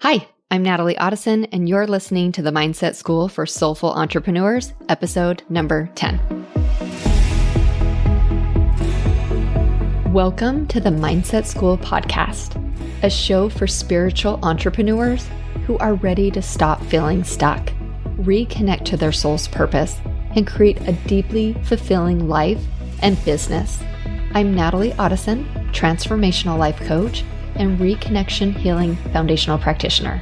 Hi, I'm Natalie Otteson, and you're listening to the Mindset School for Soulful Entrepreneurs, episode number 10. Welcome to the Mindset School podcast, a show for spiritual entrepreneurs who are ready to stop feeling stuck, reconnect to their soul's purpose, and create a deeply fulfilling life and business. I'm Natalie Otteson, transformational life coach and reconnection healing foundational practitioner.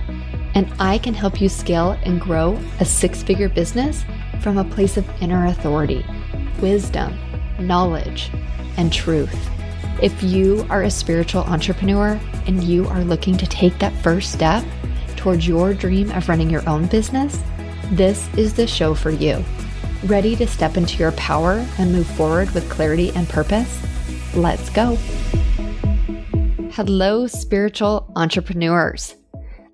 And I can help you scale and grow a six-figure business from a place of inner authority, wisdom, knowledge, and truth. If you are a spiritual entrepreneur and you are looking to take that first step towards your dream of running your own business, this is the show for you. Ready to step into your power and move forward with clarity and purpose? Let's go. Hello, spiritual entrepreneurs.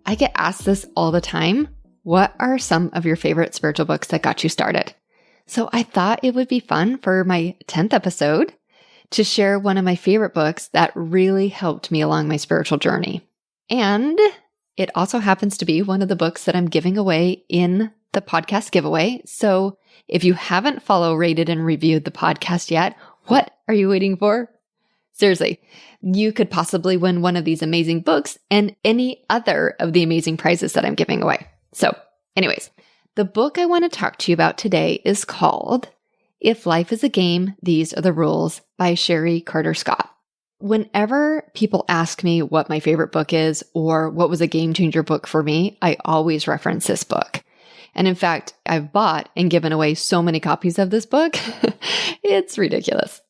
I get asked this all the time. What are some of your favorite spiritual books that got you started? So I thought it would be fun for my 10th episode to share one of my favorite books that really helped me along my spiritual journey. And it also happens to be one of the books that I'm giving away in the podcast giveaway. So if you haven't followed, rated, and reviewed the podcast yet, what are you waiting for? Seriously, you could possibly win one of these amazing books and any other of the amazing prizes that I'm giving away. So anyways, the book I want to talk to you about today is called If Life is a Game, These Are the Rules by Chérie Carter-Scott. Whenever people ask me what my favorite book is or what was a game changer book for me, I always reference this book. And in fact, I've bought and given away so many copies of this book. It's ridiculous.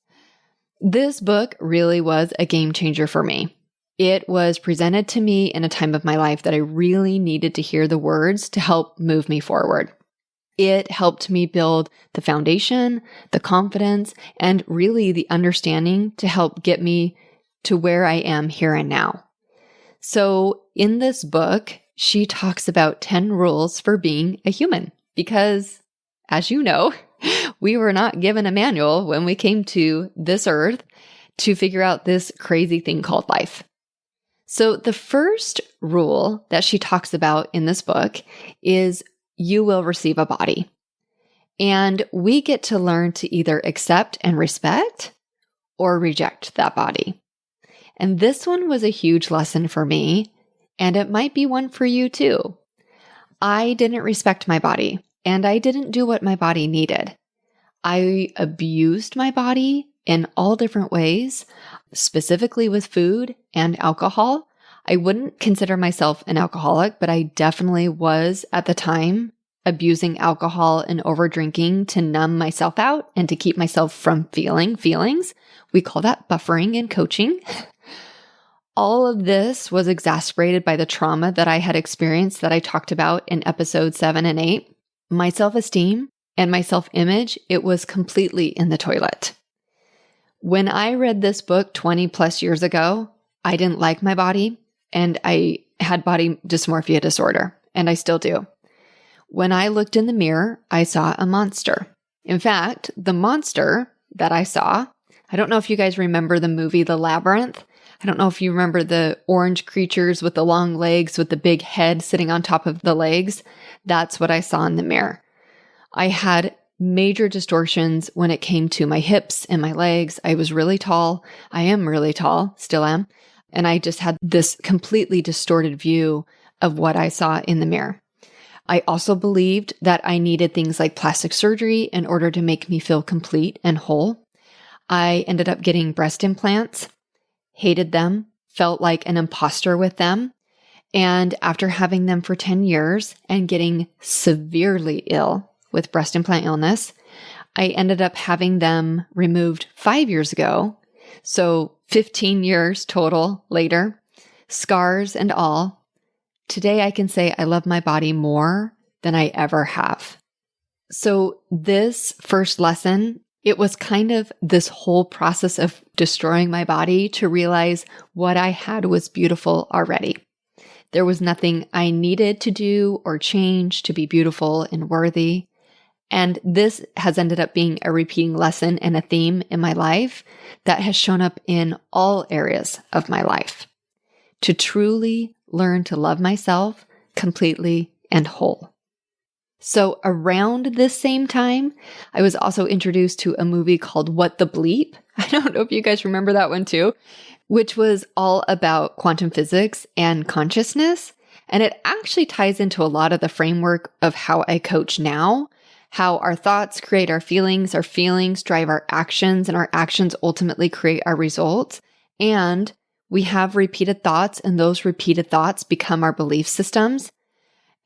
This book really was a game changer for me. It was presented to me in a time of my life that I really needed to hear the words to help move me forward. It helped me build the foundation, the confidence, and really the understanding to help get me to where I am here and now. So in this book, she talks about 10 rules for being a human because, as you know, we were not given a manual when we came to this earth to figure out this crazy thing called life. So the first rule that she talks about in this book is you will receive a body. And we get to learn to either accept and respect or reject that body. And this one was a huge lesson for me, and it might be one for you too. I didn't respect my body, and I didn't do what my body needed. I abused my body in all different ways, specifically with food and alcohol. I wouldn't consider myself an alcoholic, but I definitely was at the time abusing alcohol and over drinking to numb myself out and to keep myself from feeling feelings. We call that buffering in coaching. All of this was exacerbated by the trauma that I had experienced that I talked about in episode 7 and 8. My self-esteem and my self-image, it was completely in the toilet. When I read this book 20 plus years ago, I didn't like my body and I had body dysmorphia disorder, and I still do. When I looked in the mirror, I saw a monster. In fact, the monster that I saw, I don't know if you guys remember the movie The Labyrinth. I don't know if you remember the orange creatures with the long legs with the big head sitting on top of the legs. That's what I saw in the mirror. I had major distortions when it came to my hips and my legs. I was really tall. I am really tall, still am. And I just had this completely distorted view of what I saw in the mirror. I also believed that I needed things like plastic surgery in order to make me feel complete and whole. I ended up getting breast implants, hated them, felt like an imposter with them. And after having them for 10 years and getting severely ill with breast implant illness, I ended up having them removed 5 years ago. So 15 years total later, scars and all. Today I can say I love my body more than I ever have. So this first lesson, it was kind of this whole process of destroying my body to realize what I had was beautiful already. There was nothing I needed to do or change to be beautiful and worthy. And this has ended up being a repeating lesson and a theme in my life that has shown up in all areas of my life. To truly learn to love myself completely and whole. So around this same time, I was also introduced to a movie called What the Bleep. I don't know if you guys remember that one too, which was all about quantum physics and consciousness. And it actually ties into a lot of the framework of how I coach now, how our thoughts create our feelings drive our actions, and our actions ultimately create our results. And we have repeated thoughts, and those repeated thoughts become our belief systems.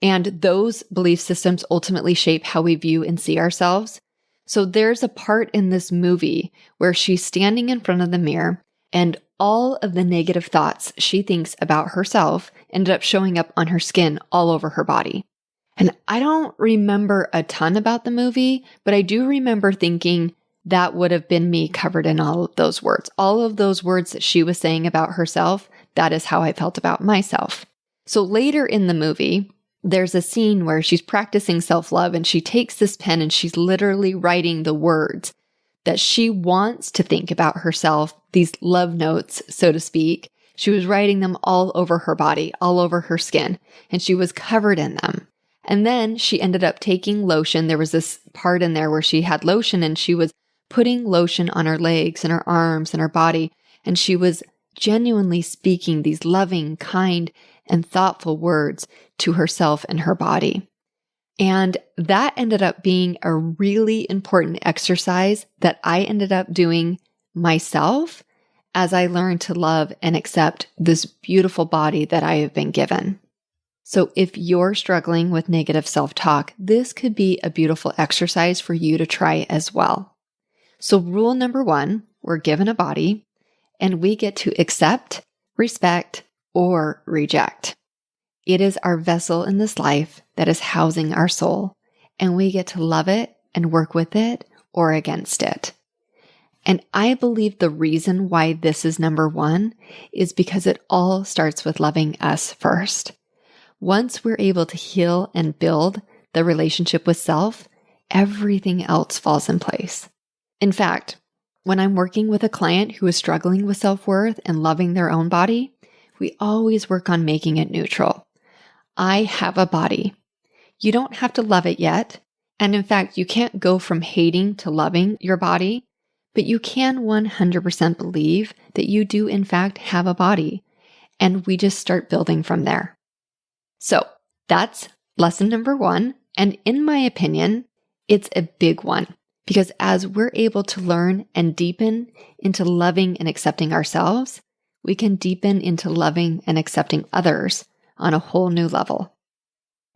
And those belief systems ultimately shape how we view and see ourselves. So there's a part in this movie where she's standing in front of the mirror, and all of the negative thoughts she thinks about herself ended up showing up on her skin all over her body. And I don't remember a ton about the movie, but I do remember thinking that would have been me covered in all of those words. All of those words that she was saying about herself, that is how I felt about myself. So later in the movie, there's a scene where she's practicing self-love, and she takes this pen and she's literally writing the words that she wants to think about herself, these love notes, so to speak. She was writing them all over her body, all over her skin, and she was covered in them. And then she ended up taking lotion. There was this part in there where she had lotion, and she was putting lotion on her legs and her arms and her body. And she was genuinely speaking these loving, kind, and thoughtful words to herself and her body. And that ended up being a really important exercise that I ended up doing myself as I learned to love and accept this beautiful body that I have been given. So if you're struggling with negative self-talk, this could be a beautiful exercise for you to try as well. So rule number 1, we're given a body, and we get to accept, respect, or reject. It is our vessel in this life that is housing our soul, and we get to love it and work with it or against it. And I believe the reason why this is number 1 is because it all starts with loving us first. Once we're able to heal and build the relationship with self, everything else falls in place. In fact, when I'm working with a client who is struggling with self-worth and loving their own body, we always work on making it neutral. I have a body. You don't have to love it yet. And in fact, you can't go from hating to loving your body, but you can 100% believe that you do in fact have a body. And we just start building from there. So that's lesson number 1. And in my opinion, it's a big one, because as we're able to learn and deepen into loving and accepting ourselves, we can deepen into loving and accepting others on a whole new level.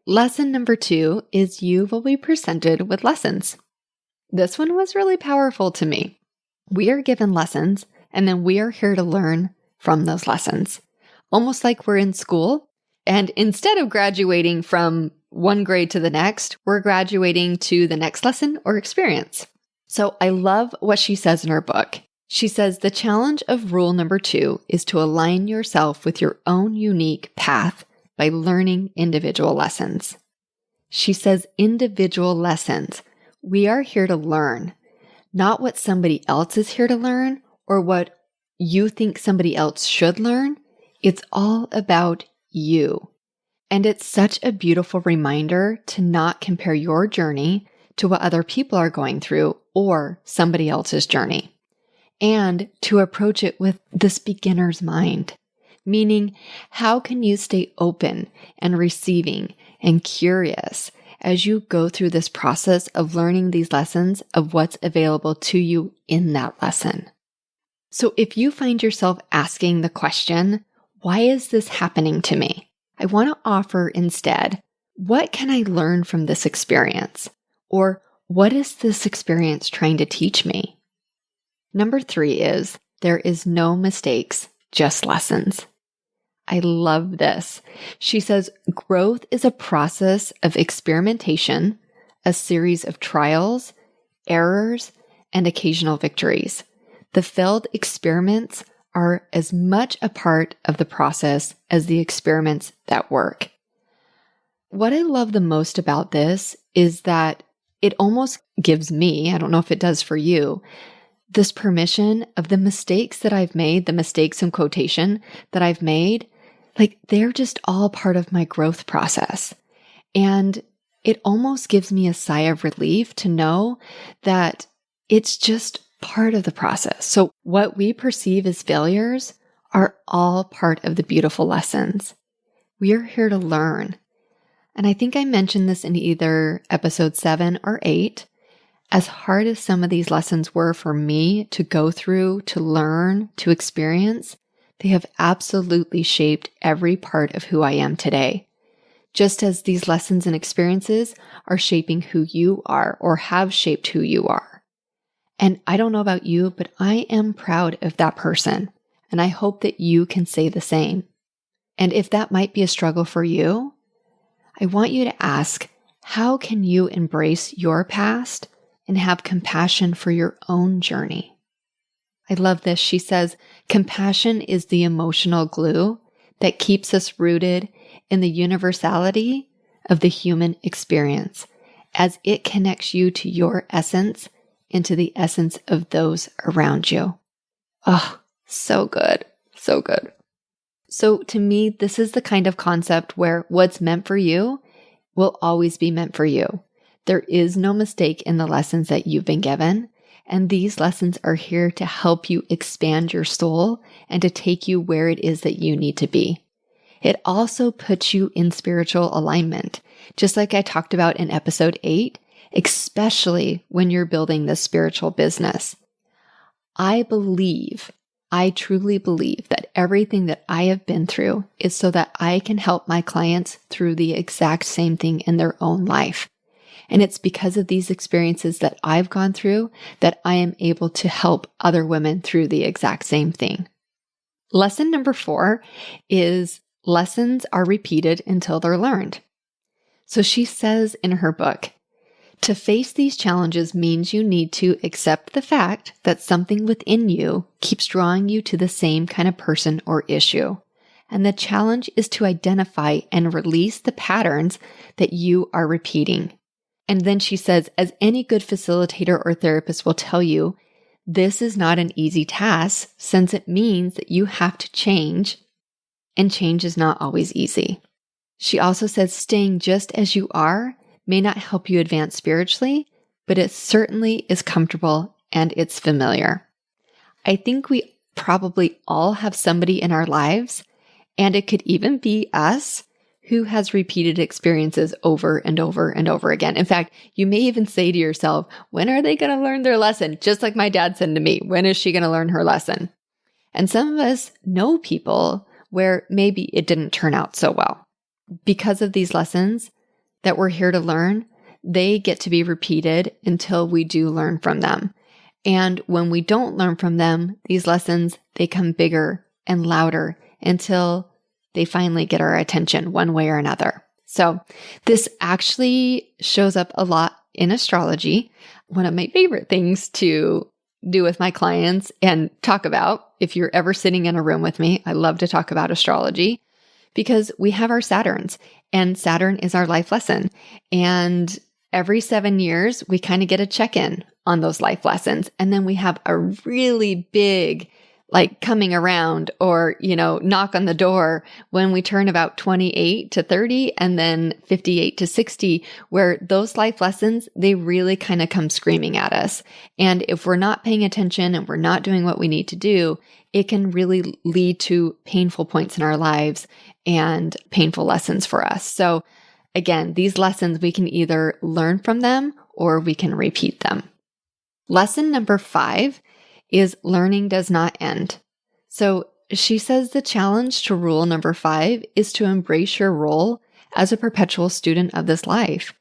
Lesson number 2 is you will be presented with lessons. This one was really powerful to me. We are given lessons, and then we are here to learn from those lessons. Almost like we're in school, and instead of graduating from one grade to the next, we're graduating to the next lesson or experience. So I love what she says in her book. She says the challenge of rule number 2 is to align yourself with your own unique path by learning individual lessons. She says individual lessons. We are here to learn, not what somebody else is here to learn or what you think somebody else should learn. It's all about you. And it's such a beautiful reminder to not compare your journey to what other people are going through or somebody else's journey, and to approach it with this beginner's mind. Meaning, how can you stay open and receiving and curious as you go through this process of learning these lessons of what's available to you in that lesson? So if you find yourself asking the question, why is this happening to me? I want to offer instead, what can I learn from this experience? Or what is this experience trying to teach me? Number 3 is, there is no mistakes, just lessons. I love this. She says, growth is a process of experimentation, a series of trials, errors, and occasional victories. The failed experiments are as much a part of the process as the experiments that work. What I love the most about this is that it almost gives me, I don't know if it does for you, this permission of the mistakes that I've made, the mistakes in quotation that I've made, Like they're just all part of my growth process. And it almost gives me a sigh of relief to know that it's just part of the process. So what we perceive as failures are all part of the beautiful lessons. We are here to learn. And I think I mentioned this in either episode 7 or 8. As hard as some of these lessons were for me to go through, to learn, to experience, they have absolutely shaped every part of who I am today. Just as these lessons and experiences are shaping who you are or have shaped who you are. And I don't know about you, but I am proud of that person. And I hope that you can say the same. And if that might be a struggle for you, I want you to ask, how can you embrace your past and have compassion for your own journey? I love this. She says, compassion is the emotional glue that keeps us rooted in the universality of the human experience as it connects you to your essence into the essence of those around you. Oh, so good. So good. So to me, this is the kind of concept where what's meant for you will always be meant for you. There is no mistake in the lessons that you've been given, and these lessons are here to help you expand your soul and to take you where it is that you need to be. It also puts you in spiritual alignment, just like I talked about in episode 8, especially when you're building this spiritual business. I truly believe that everything that I have been through is so that I can help my clients through the exact same thing in their own life. And it's because of these experiences that I've gone through that I am able to help other women through the exact same thing. Lesson number 4 is lessons are repeated until they're learned. So she says in her book, to face these challenges means you need to accept the fact that something within you keeps drawing you to the same kind of person or issue. And the challenge is to identify and release the patterns that you are repeating. And then she says, as any good facilitator or therapist will tell you, this is not an easy task since it means that you have to change, and change is not always easy. She also says staying just as you are may not help you advance spiritually, but it certainly is comfortable and it's familiar. I think we probably all have somebody in our lives, and it could even be us, who has repeated experiences over and over and over again. In fact, you may even say to yourself, when are they going to learn their lesson? Just like my dad said to me, when is she going to learn her lesson? And some of us know people where maybe it didn't turn out so well. Because of these lessons that we're here to learn, they get to be repeated until we do learn from them. And when we don't learn from them, these lessons, they come bigger and louder until they finally get our attention one way or another. So this actually shows up a lot in astrology. One of my favorite things to do with my clients and talk about, if you're ever sitting in a room with me, I love to talk about astrology because we have our Saturns, and Saturn is our life lesson. And every 7 years, we kind of get a check-in on those life lessons. And then we have a really big coming around or, knock on the door when we turn about 28 to 30 and then 58 to 60, where those life lessons, they really kind of come screaming at us. And if we're not paying attention and we're not doing what we need to do, it can really lead to painful points in our lives and painful lessons for us. So again, these lessons, we can either learn from them or we can repeat them. Lesson number 5 is learning does not end. So she says the challenge to rule number 5 is to embrace your role as a perpetual student of this life.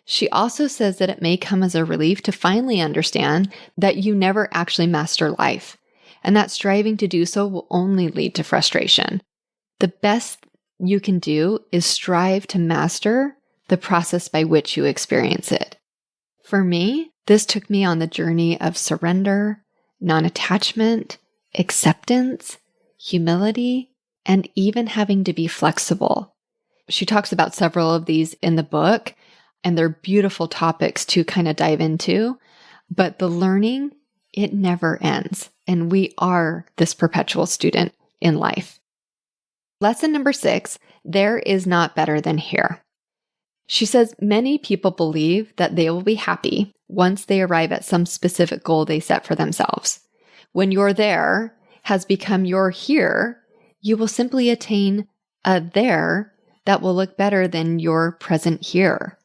She also says that it may come as a relief to finally understand that you never actually master life, and that striving to do so will only lead to frustration. The best you can do is strive to master the process by which you experience it. For me, this took me on the journey of surrender, non-attachment, acceptance, humility, and even having to be flexible. She talks about several of these in the book, and they're beautiful topics to kind of dive into. But the learning, it never ends. And we are this perpetual student in life. Lesson number 6, there is not better than here. She says many people believe that they will be happy once they arrive at some specific goal they set for themselves. When your there has become your here, you will simply attain a there that will look better than your present here.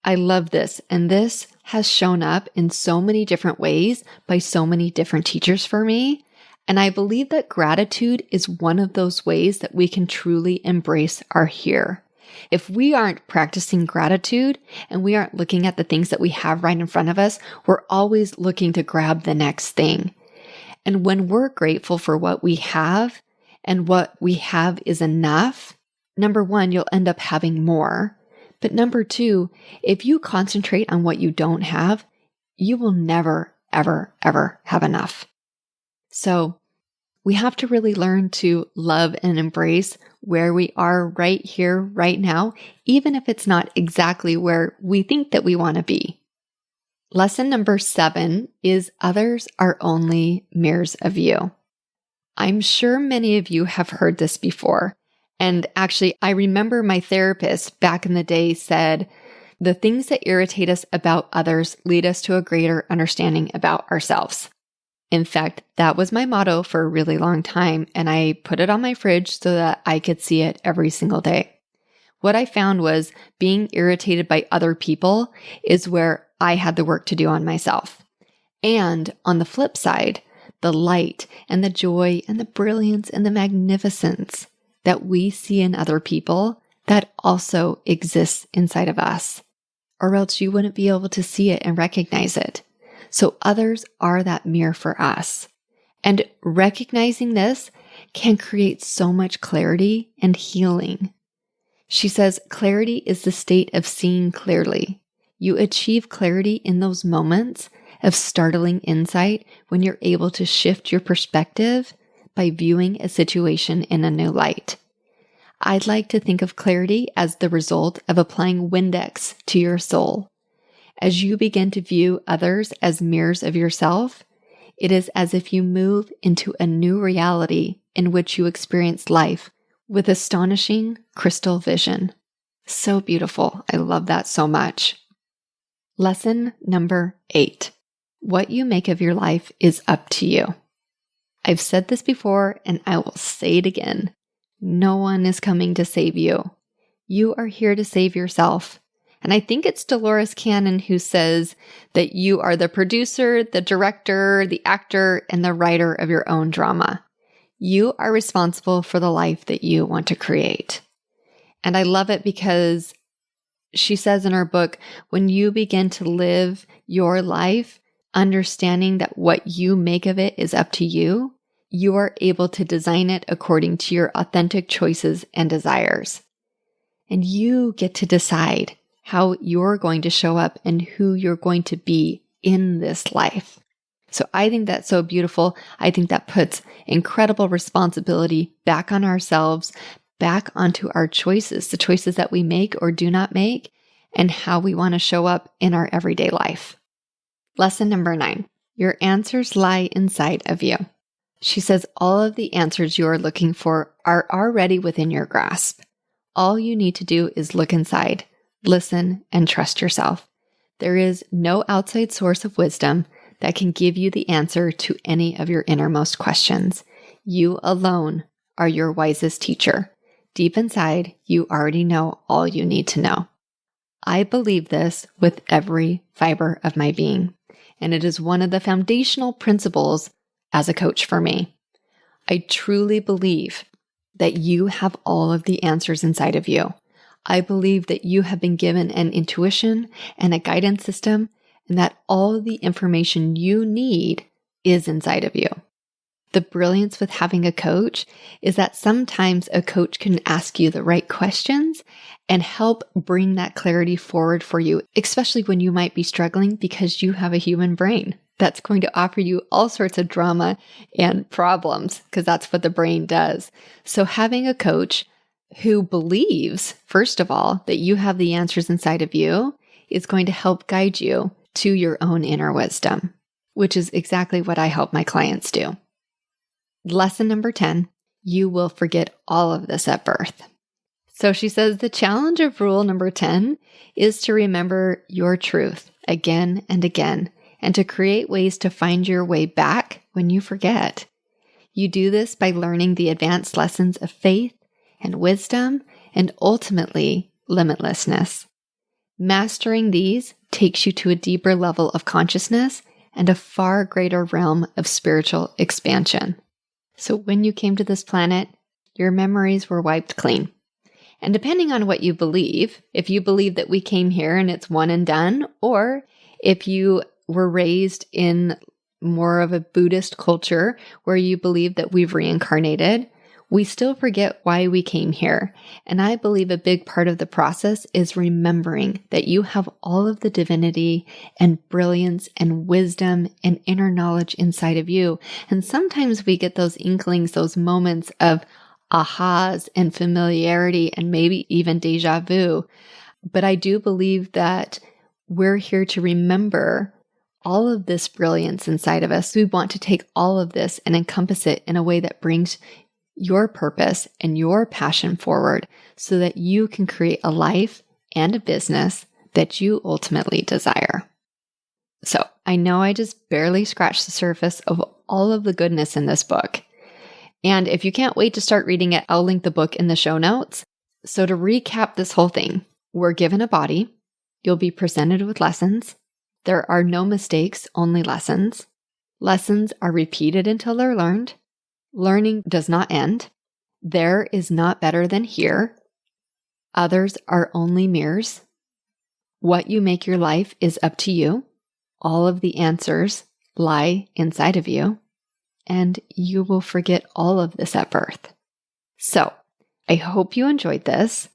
I love this, and this has shown up in so many different ways by so many different teachers for me. And I believe that gratitude is one of those ways that we can truly embrace our here. If we aren't practicing gratitude and we aren't looking at the things that we have right in front of us, we're always looking to grab the next thing. And when we're grateful for what we have and what we have is enough, number one, you'll end up having more. But number two, if you concentrate on what you don't have, you will never, ever, ever have enough. So we have to really learn to love and embrace where we are right here, right now, even if it's not exactly where we think that we want to be. Lesson number 7 is others are only mirrors of you. I'm sure many of you have heard this before. And actually, I remember my therapist back in the day said, the things that irritate us about others lead us to a greater understanding about ourselves. In fact, that was my motto for a really long time, and I put it on my fridge so that I could see it every single day. What I found was being irritated by other people is where I had the work to do on myself. And on the flip side, the light and the joy and the brilliance and the magnificence that we see in other people, that also exists inside of us, or else you wouldn't be able to see it and recognize it. So others are that mirror for us. And recognizing this can create so much clarity and healing. She says, clarity is the state of seeing clearly. You achieve clarity in those moments of startling insight when you're able to shift your perspective by viewing a situation in a new light. I'd like to think of clarity as the result of applying Windex to your soul. As you begin to view others as mirrors of yourself, it is as if you move into a new reality in which you experience life with astonishing crystal vision. So beautiful. I love that so much. Lesson number 8. What you make of your life is up to you. I've said this before, and I will say it again. No one is coming to save you. You are here to save yourself. And I think it's Dolores Cannon who says that you are the producer, the director, the actor, and the writer of your own drama. You are responsible for the life that you want to create. And I love it because she says in her book, when you begin to live your life, understanding that what you make of it is up to you, you are able to design it according to your authentic choices and desires. And you get to decide how you're going to show up and who you're going to be in this life. So I think that's so beautiful. I think that puts incredible responsibility back on ourselves, back onto our choices, the choices that we make or do not make, and how we want to show up in our everyday life. Lesson number 9, your answers lie inside of you. She says all of the answers you are looking for are already within your grasp. All you need to do is look inside, listen, and trust yourself. There is no outside source of wisdom that can give you the answer to any of your innermost questions. You alone are your wisest teacher. Deep inside, you already know all you need to know. I believe this with every fiber of my being, and it is one of the foundational principles as a coach for me. I truly believe that you have all of the answers inside of you. I believe that you have been given an intuition and a guidance system, and that all of the information you need is inside of you. The brilliance with having a coach is that sometimes a coach can ask you the right questions and help bring that clarity forward for you, especially when you might be struggling because you have a human brain that's going to offer you all sorts of drama and problems, because that's what the brain does. So having a coach who believes, first of all, that you have the answers inside of you is going to help guide you to your own inner wisdom, which is exactly what I help my clients do. Lesson number 10, you will forget all of this at birth. So she says the challenge of rule number 10 is to remember your truth again and again, and to create ways to find your way back when you forget. You do this by learning the advanced lessons of faith and wisdom and ultimately limitlessness. Mastering these takes you to a deeper level of consciousness and a far greater realm of spiritual expansion. So when you came to this planet, your memories were wiped clean. And depending on what you believe, if you believe that we came here and it's one and done, or if you were raised in more of a Buddhist culture where you believe that we've reincarnated, we still forget why we came here. And I believe a big part of the process is remembering that you have all of the divinity and brilliance and wisdom and inner knowledge inside of you. And sometimes we get those inklings, those moments of ahas and familiarity and maybe even deja vu. But I do believe that we're here to remember all of this brilliance inside of us. We want to take all of this and encompass it in a way that brings your purpose and your passion forward so that you can create a life and a business that you ultimately desire. So I know I just barely scratched the surface of all of the goodness in this book. And if you can't wait to start reading it, I'll link the book in the show notes. So to recap this whole thing, we're given a body. You'll be presented with lessons. There are no mistakes, only lessons. Lessons are repeated until they're learned. Learning does not end. There is not better than here. Others are only mirrors. What you make your life is up to you. All of the answers lie inside of you. And you will forget all of this at birth. So, I hope you enjoyed this.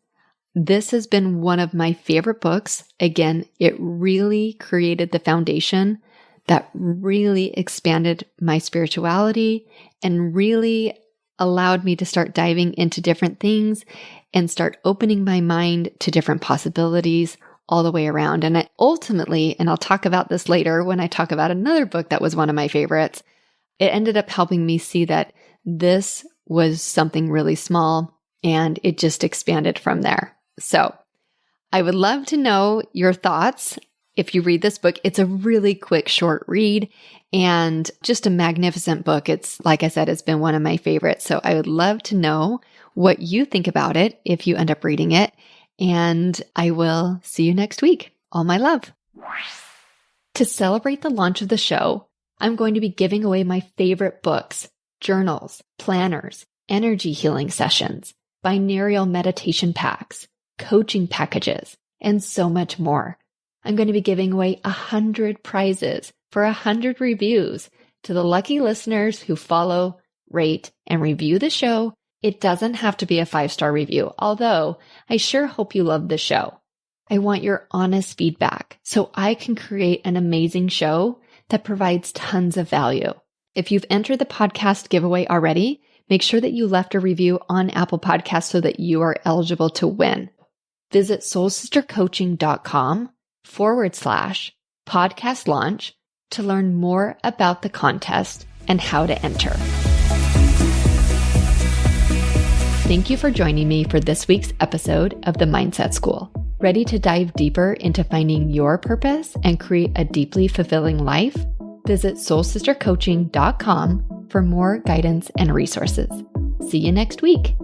This has been one of my favorite books. Again, it really created the foundation that really expanded my spirituality and really allowed me to start diving into different things and start opening my mind to different possibilities all the way around. And ultimately, and I'll talk about this later when I talk about another book that was one of my favorites, it ended up helping me see that this was something really small and it just expanded from there. So I would love to know your thoughts. If you read this book, it's a really quick, short read and just a magnificent book. It's, like I said, it's been one of my favorites. So I would love to know what you think about it if you end up reading it. And I will see you next week. All my love. To celebrate the launch of the show, I'm going to be giving away my favorite books, journals, planners, energy healing sessions, binaural meditation packs, coaching packages, and so much more. I'm going to be giving away 100 prizes for 100 reviews to the lucky listeners who follow, rate, and review the show. It doesn't have to be a 5-star review, although I sure hope you love the show. I want your honest feedback so I can create an amazing show that provides tons of value. If you've entered the podcast giveaway already, make sure that you left a review on Apple Podcasts so that you are eligible to win. Visit soulsistercoaching.com/podcast launch to learn more about the contest and how to enter. Thank you for joining me for this week's episode of the Mindset School. Ready to dive deeper into finding your purpose and create a deeply fulfilling life? Visit soulsistercoaching.com for more guidance and resources. See you next week.